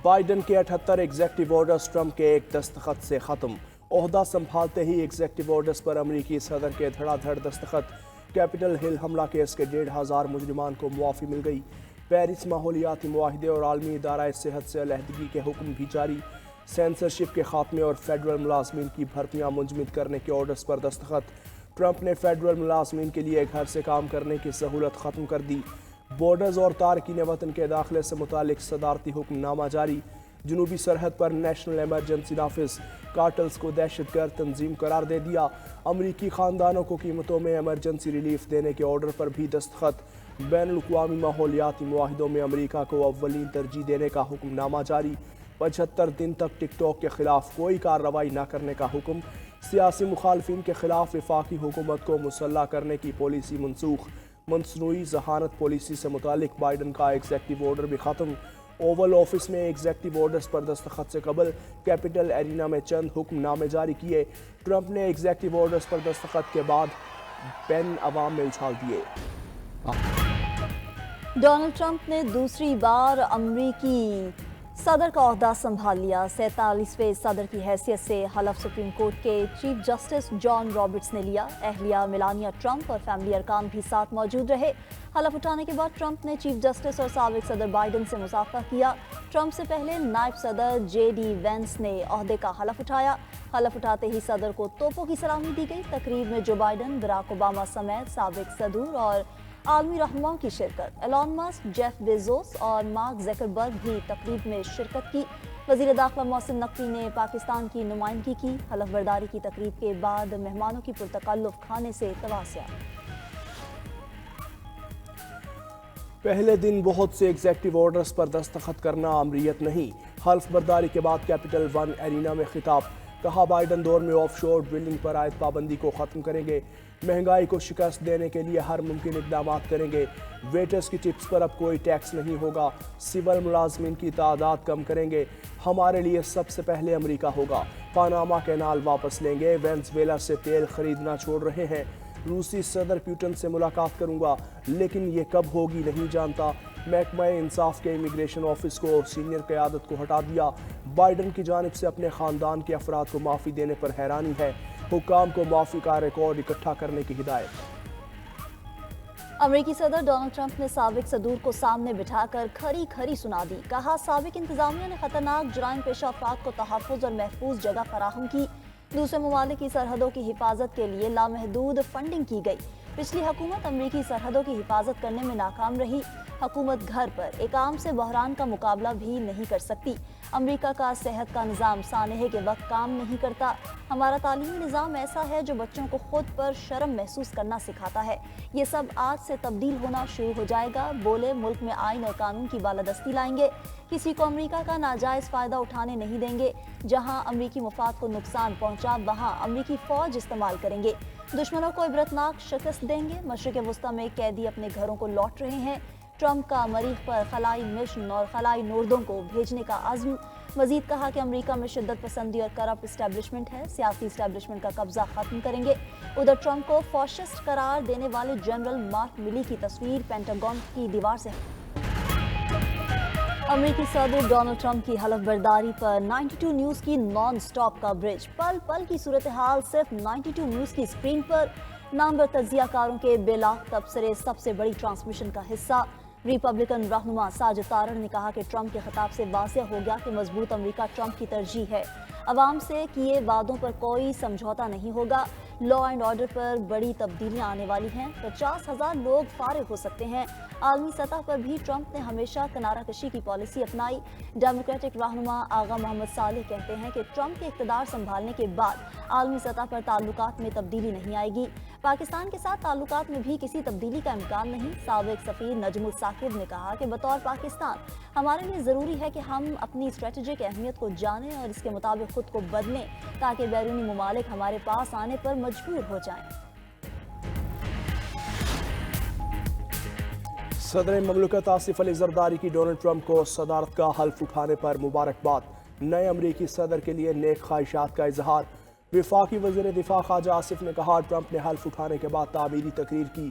Biden کے 78 executive orders Trump کے ایک دستخط سے ختم۔ عہدہ سنبھالتے ہی ایگزیکٹو آرڈرز پر امریکی صدر کے دھڑا دھڑ دستخط۔ کیپٹل ہل حملہ کیس کے 1500 مجرمان کو معافی مل گئی۔ پیرس ماحولیاتی معاہدے اور عالمی ادارہ صحت سے علیحدگی کے حکم بھی جاری۔ سینسرشپ کے خاتمے اور فیڈرل ملازمین کی بھرتیاں منجمد کرنے کے آرڈرز پر دستخط۔ ٹرمپ نے فیڈرل ملازمین کے لیے گھر سے کام کرنے کی سہولت ختم کر دی۔ بارڈرز اور تارکین وطن کے داخلے سے متعلق صدارتی حکم نامہ جاری۔ جنوبی سرحد پر نیشنل ایمرجنسی نافذ۔ کارٹلز کو دہشت گرد تنظیم قرار دے دیا۔ امریکی خاندانوں کو قیمتوں میں ایمرجنسی ریلیف دینے کے آرڈر پر بھی دستخط۔ بین الاقوامی ماحولیاتی معاہدوں میں امریکہ کو اولین ترجیح دینے کا حکم نامہ جاری۔ 75 دن تک ٹک ٹاک کے خلاف کوئی کارروائی نہ کرنے کا حکم۔ سیاسی مخالفین کے خلاف وفاقی حکومت کو مسلح کرنے کی پالیسی منسوخ۔ مصنوعی ذہانت پالیسی سے متعلق بائیڈن کا ایگزیکٹو آرڈر بھی ختم۔ اوول آفس میں ایگزیکٹو آرڈرز پر دستخط سے قبل کیپٹل ایرینا میں چند حکم نامے جاری کیے۔ ٹرمپ نے ایگزیکٹو آرڈرز پر دستخط کے بعد پین عوام میں اچھال دیے۔ ڈونلڈ ٹرمپ نے دوسری بار امریکی صدر کا عہدہ سنبھال لیا۔ 47ویں صدر کی حیثیت سے حلف سپریم کورٹ کے چیف جسٹس جان رابرٹس نے لیا۔ اہلیہ میلانیا ٹرمپ اور فیملی ارکان بھی ساتھ موجود رہے۔ حلف اٹھانے کے بعد ٹرمپ نے چیف جسٹس اور سابق صدر بائیڈن سے مصافحہ کیا۔ ٹرمپ سے پہلے نائب صدر جے ڈی وینس نے عہدے کا حلف اٹھایا۔ حلف اٹھاتے ہی صدر کو توپوں کی سلامی دی گئی۔ تقریب میں جو بائیڈن، براک اوباما سمیت سابق صدور اور عالمی رہنماؤں کی شرکت۔ ایلون مسک، جیف بیزوس اور مارک زکربرگ بھی تقریب میں شرکت کی۔ وزیر داخلہ محسن نقوی نے پاکستان کی نمائندگی کی۔ حلف برداری کی تقریب کے بعد مہمانوں کی پرتکلف کھانے سے تواسیہ۔ پہلے دن بہت سے ایگزیکٹو آرڈرز پر دستخط کرنا امریت نہیں۔ حلف برداری کے بعد کیپٹل ون ایرینا میں خطاب۔ کہا بائیڈن دور میں آف شور ڈرلنگ پر عائد پابندی کو ختم کریں گے۔ مہنگائی کو شکست دینے کے لیے ہر ممکن اقدامات کریں گے۔ ویٹرز کی ٹپس پر اب کوئی ٹیکس نہیں ہوگا۔ سول ملازمین کی تعداد کم کریں گے۔ ہمارے لیے سب سے پہلے امریکہ ہوگا۔ پاناما کینال واپس لیں گے۔ وینزویلا سے تیل خریدنا چھوڑ رہے ہیں۔ روسی صدر پیوٹن سے ملاقات کروں گا، لیکن یہ کب ہوگی نہیں جانتا۔ محکمہ انصاف کے امیگریشن آفس کو سینئر قیادت کو ہٹا دیا۔ بائیڈن کی جانب سے اپنے خاندان کے افراد کو معافی دینے پر حیرانی ہے۔ حکام کو معافی کا ریکارڈ اکٹھا کرنے کی ہدایت۔ امریکی صدر ڈونلڈ ٹرمپ نے سابق صدور کو سامنے بٹھا کر کھری کھری سنا دی۔ کہا سابق انتظامیہ نے خطرناک جرائم پیشہ افراد کو تحفظ اور محفوظ جگہ فراہم کی۔ دوسرے ممالک کی سرحدوں کی حفاظت کے لیے لامحدود فنڈنگ کی گئی۔ پچھلی حکومت امریکی سرحدوں کی حفاظت کرنے میں ناکام رہی۔ حکومت گھر پر ایک عام سے بحران کا مقابلہ بھی نہیں کر سکتی۔ امریکہ کا صحت کا نظام سانحے کے وقت کام نہیں کرتا۔ ہمارا تعلیمی نظام ایسا ہے جو بچوں کو خود پر شرم محسوس کرنا سکھاتا ہے۔ یہ سب آج سے تبدیل ہونا شروع ہو جائے گا۔ بولے ملک میں آئین اور قانون کی بالادستی لائیں گے۔ کسی کو امریکہ کا ناجائز فائدہ اٹھانے نہیں دیں گے۔ جہاں امریکی مفاد کو نقصان پہنچا وہاں امریکی فوج استعمال کریں گے۔ دشمنوں کو عبرتناک شکست دیں گے۔ مشرق وسطیٰ میں قیدی اپنے گھروں کو لوٹ رہے ہیں۔ ٹرمپ کا مریخ پر خلائی مشن اور خلائی نوردوں کو بھیجنے کا عزم۔ مزید کہا کہ امریکہ میں شدت پسندی اور کرپٹ اسٹیبلشمنٹ ہے۔ سیاسی اسٹیبلشمنٹ کا قبضہ ختم کریں گے۔ ادھر ٹرمپ کو فاشسٹ قرار دینے والے جنرل مارک ملی کی تصویر پینٹاگون کی دیوار سے۔ امریکی صدر ڈونلڈ ٹرمپ کی حلف برداری پر 92 نیوز کی نان سٹاپ کوریج۔ پل پل کی صورتحال صرف 92 نیوز کی اسکرین پر۔ نامور تجزیہ کاروں کے بلاک تبصرے سب سے بڑی ٹرانسمیشن کا حصہ۔ ریپبلکن رہنما ساجد تارڑ نے کہا کہ ٹرمپ کے خطاب سے واضح ہو گیا کہ مضبوط امریکہ ٹرمپ کی ترجیح ہے۔ عوام سے کیے وعدوں پر کوئی سمجھوتا نہیں ہوگا۔ لا اینڈ آرڈر پر بڑی تبدیلیاں آنے والی ہیں۔ 50,000 لوگ فارغ ہو سکتے ہیں۔ عالمی سطح پر بھی ٹرمپ نے ہمیشہ کنارہ کشی کی پالیسی اپنائی۔ ڈیموکریٹک رہنما آغا محمد صالح کہتے ہیں کہ ٹرمپ کے اقتدار سنبھالنے کے بعد عالمی سطح پر تعلقات میں تبدیلی نہیں آئے گی۔ پاکستان کے ساتھ تعلقات میں بھی کسی تبدیلی کا امکان نہیں۔ سابق سفیر نجم الثاقب نے کہا کہ بطور پاکستان ہمارے لیے ضروری ہے کہ ہم اپنی اسٹریٹجک اہمیت کو جانیں اور اس کے مطابق خود کو بدلیں تاکہ بیرونی ممالک ہمارے پاس آنے پر مجبور ہو جائیں۔ صدر مملکت آصف علی زرداری کی ڈونلڈ ٹرمپ کو صدارت کا حلف اٹھانے پر مبارکباد۔ نئے امریکی صدر کے لیے نیک خواہشات کا اظہار۔ وفاقی وزیر دفاع خواجہ آصف نے کہا ٹرمپ نے حلف اٹھانے کے بعد تعمیری تقریر کی۔